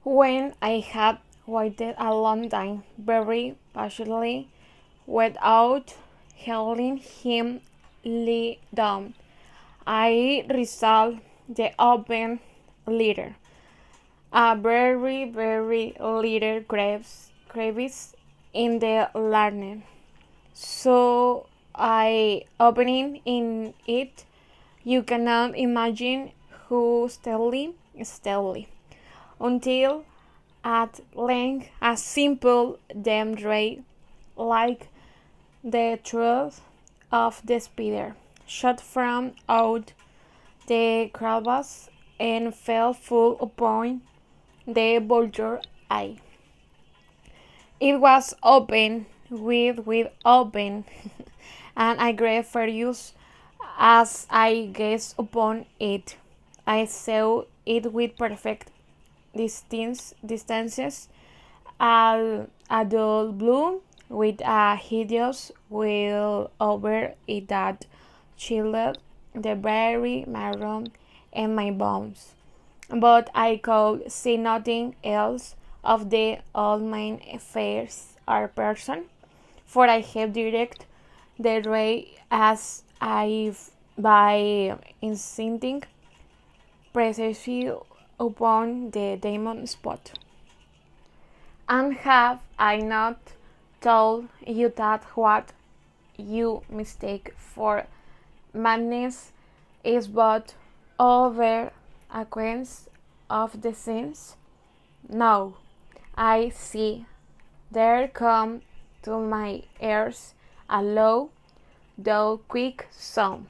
When I had waited a long time, very patiently, without hearing him lie down, I resolved the open letter. A very little crevice in the lantern. So I opening in it. You cannot imagine who steadily, until at length a simple dim ray, like the truth of the spider, shot from out the crevice and fell full upon the vulture eye. It was open, with open, and I grew furious as I gazed upon it. I saw it with perfect distances, a dull blue with a hideous wheel over it that chilled the very marrow in my bones. But I could see nothing else of the old man face or person, for I have direct the ray as if by instinct precisely upon the demon spot. And have I not told you that what you mistake for madness is but over acquaintance of the sins? No, I see there come to my ears a low, though quick sound,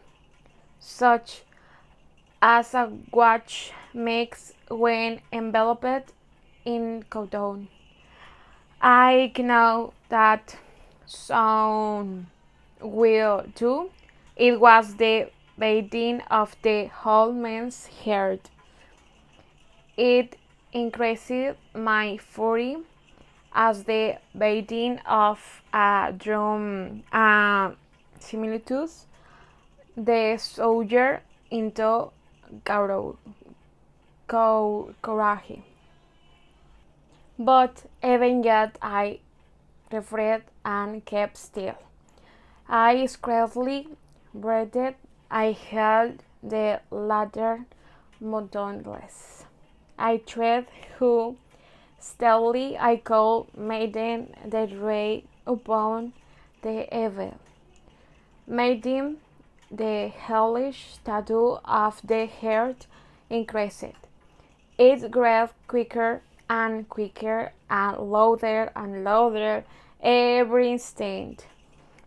such as a watch makes when enveloped in cotton. I know that sound will do. It was the beating of the whole man's heart. It increased my fury as the beating of a drum, similitudes the soldier into courage. But even yet I refrained and kept still. I scarcely breathed. I held the ladder motionless. I tread who steadily I could maiden the ray upon the evil, maiden the hellish tattoo of the heart increased. It grew quicker and quicker and louder every instant.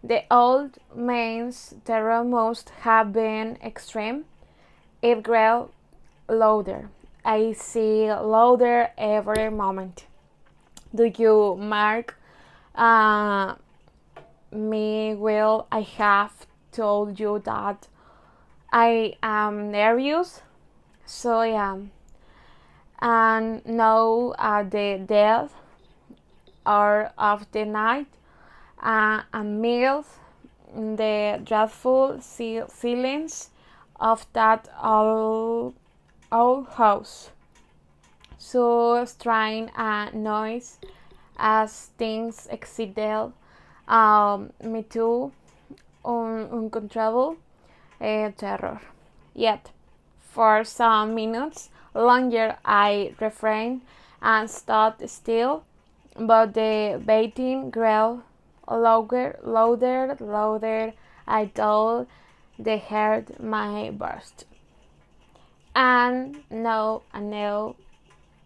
The old man's terror must have been extreme. It grew louder. I see louder every moment. Do you mark me well? I have told you that I am nervous, so I am. And now at the dead hour of the night, amidst the dreadful silence of that old house, so strange a noise as things exceeded me to uncontrollable terror. Yet, for some minutes longer I refrained and stood still, but the beating grew louder. I thought the heart might burst. And now,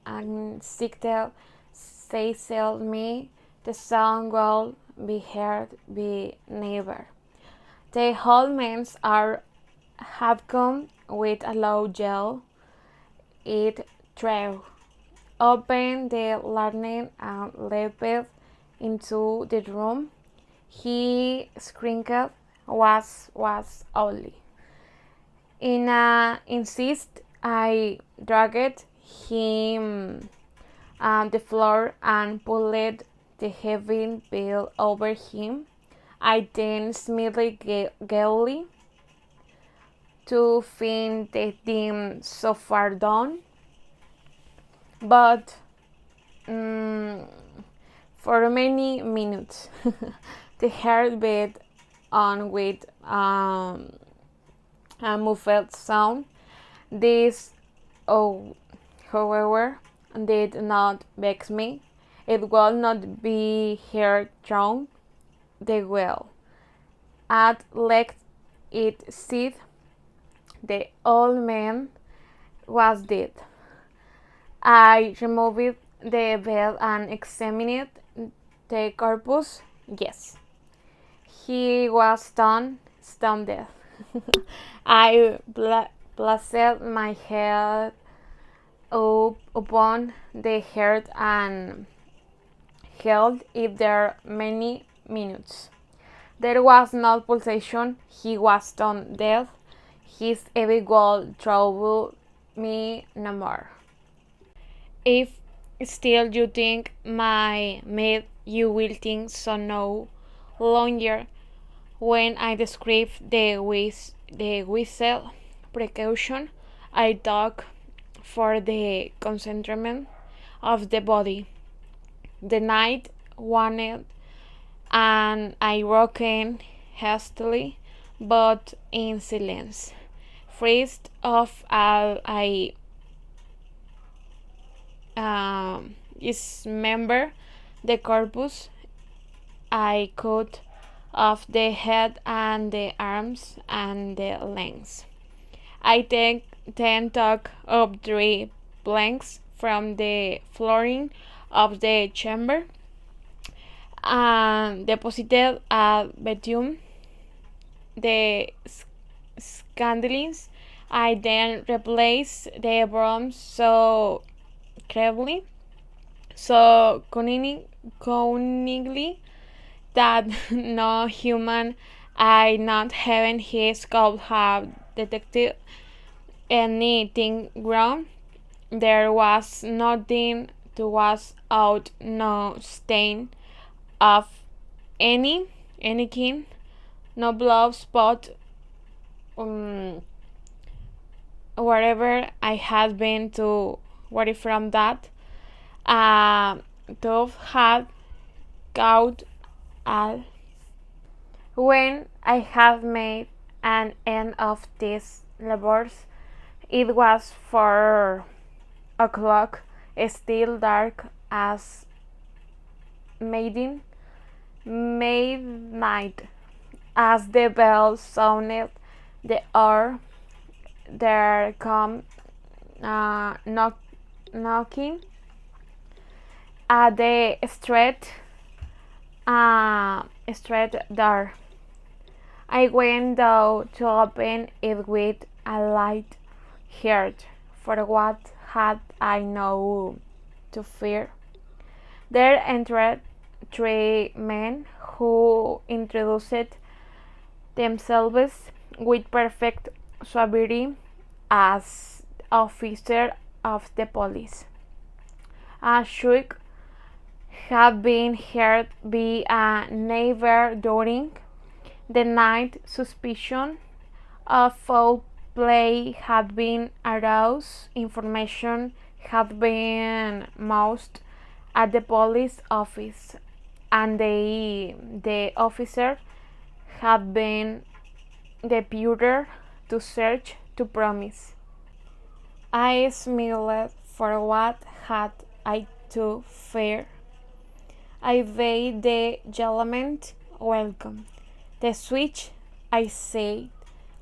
anxiety seized me. The sound will be heard, be never. The whole men's are had come with a low yell. It threw opened the lantern and leaped into the room. He screamed was only. In an insist, I dragged him on the floor and pulled the heavy veil over him. I then smiled gaily to find the thing so far done. But mm, for many minutes. The heart beat on with a muffled sound. This, oh, however, did not vex me. It would not be heard through the well. At length it ceased. The old man was dead. I removed the bed and examined the corpus. Yes, he was stone dead. I placed my head upon the heart and held it there many minutes. There was no pulsation. He was stone dead. His heavy gold troubled me no more. If still you think my maid, you will think so no longer when I describe the whistle precaution I took for the concealment of the body. The night waned, and I woke in hastily, but in silence. First of all, I dismembered the corpus. I cut off the head and the arms and the legs. I then took up 3 planks from the flooring of the chamber and deposited at bitumen the scandalings. I then replaced the brooms so carefully, so cunningly, that no human eye, not even his, could have detected anything wrong. There was nothing to wash out, no stain of any kind, no blood spot wherever I had been to worry from that. Dove had caught all. When I had made an end of these labors, it was 4 o'clock, still dark as midnight. As the bell sounded the hour, there come knocking at the straight door. I went down to open it with a light heart, for what had I now to fear? There entered 3 men who introduced themselves with perfect suavity as officers of the police. A shriek had been heard by a neighbor during the night. Suspicion of foul play had been aroused. Information had been moved at the police office, and the officer had been deputed to search to promise. I smiled, for what had I to fear? I bade the gentleman welcome. The switch, I said,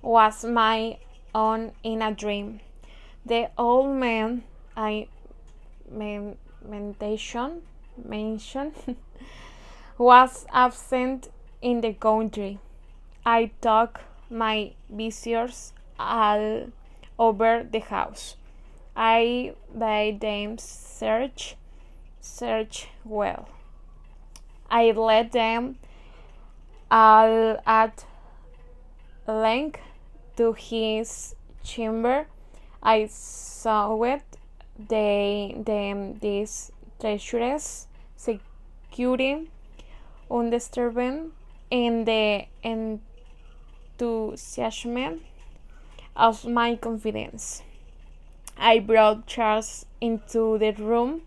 was my own in a dream. The old man I mentioned was absent in the country. I took my visitors all over the house. I bade them search well. I led them all at length to his chamber. I saw these treasures security undisturbed in the enthusiasm of my confidence. I brought Charles into the room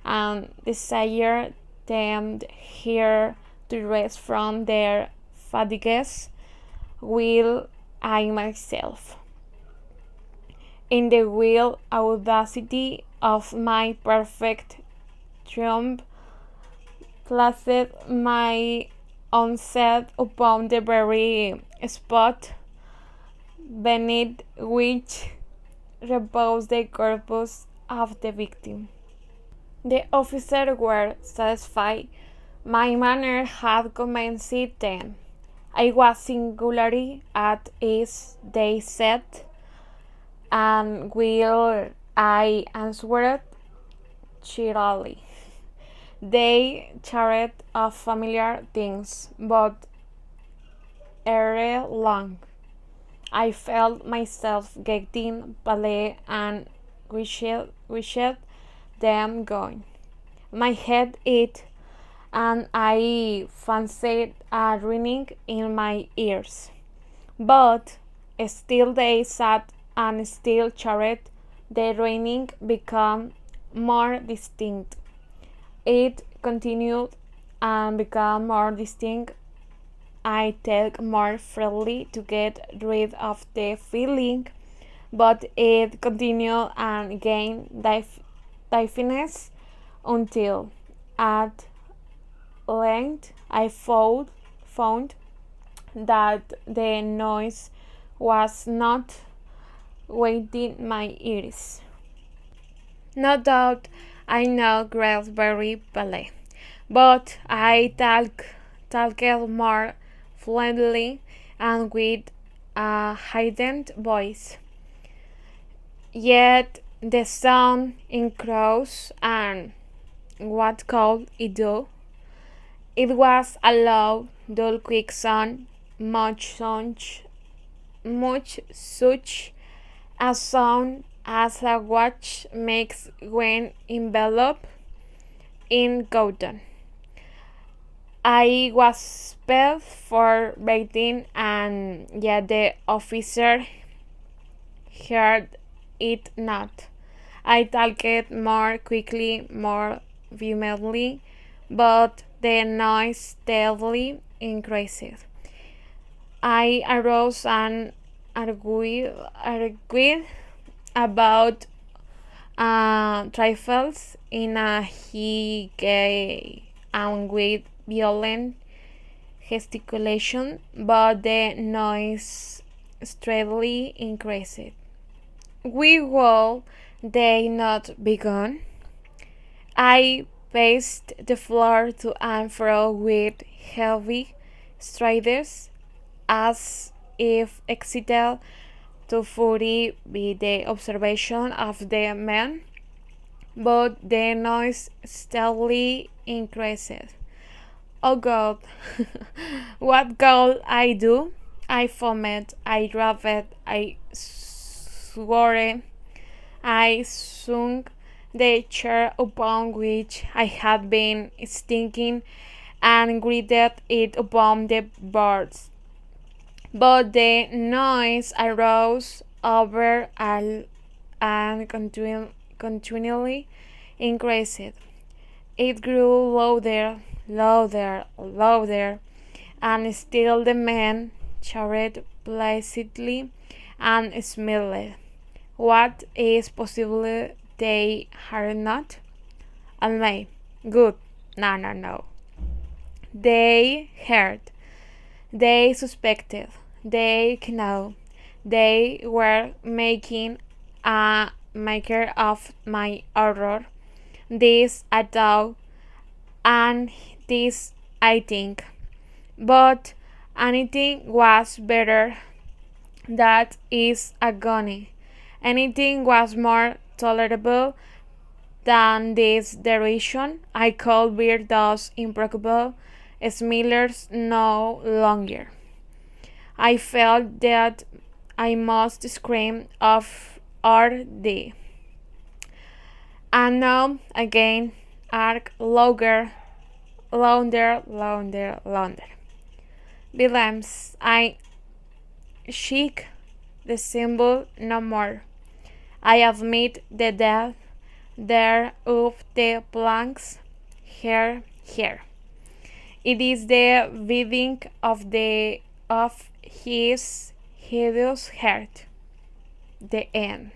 and desire them here to rest from their fatigues, will I myself, in the will audacity of my perfect triumph, placed my onset upon the very spot beneath which reposed the corpus of the victim. The officers were satisfied. My manner had commenced then. I was singularly at ease, they said, and will I answered cheerily. They chatted of familiar things, but ere long I felt myself getting pale and wished them going. My head ached, and I fancied a ringing in my ears. But still they sat and still chatted. The ringing became more distinct. It continued and became more distinct. I talked more freely to get rid of the feeling, but it continued and gained deafness until at length I found that the noise was not waiting my ears. No doubt I now grew very pale, but I talked more fluently and with a heightened voice. Yet the sound increased, and what could it do? It was a low, dull, quick sound, much such a sound as a watch makes when enveloped in cotton. I was paid for waiting, and yet the officer heard it not. I talked more quickly, more vehemently, but the noise steadily increased. I arose and argued about trifles in a high and with violent gesticulation, but the noise steadily increased. Will they not be gone? I paced the floor to and fro with heavy strides, as if excited to fury by the observation of the men, but the noise steadily increased. Oh God, what could I do? I foamed, I raved, I swore, I sunk the chair upon which I had been sitting and gripped it upon the boards. But the noise arose over all and continually increased. It grew louder, and still the men chatted placidly and smiled. What is possible they heard not? Almay, good. No. They heard. They suspected. They knew. They were making a maker of my horror. This I thought, and this I think. But anything was better. That is agony. Anything was more tolerable than this derision. I could bear those implacable smilers no longer. I felt that I must scream of R.D. And now again, arc louder. Williams, I shake the symbol no more. I admit the death there of the planks here. It is the beating of his hideous heart. The end.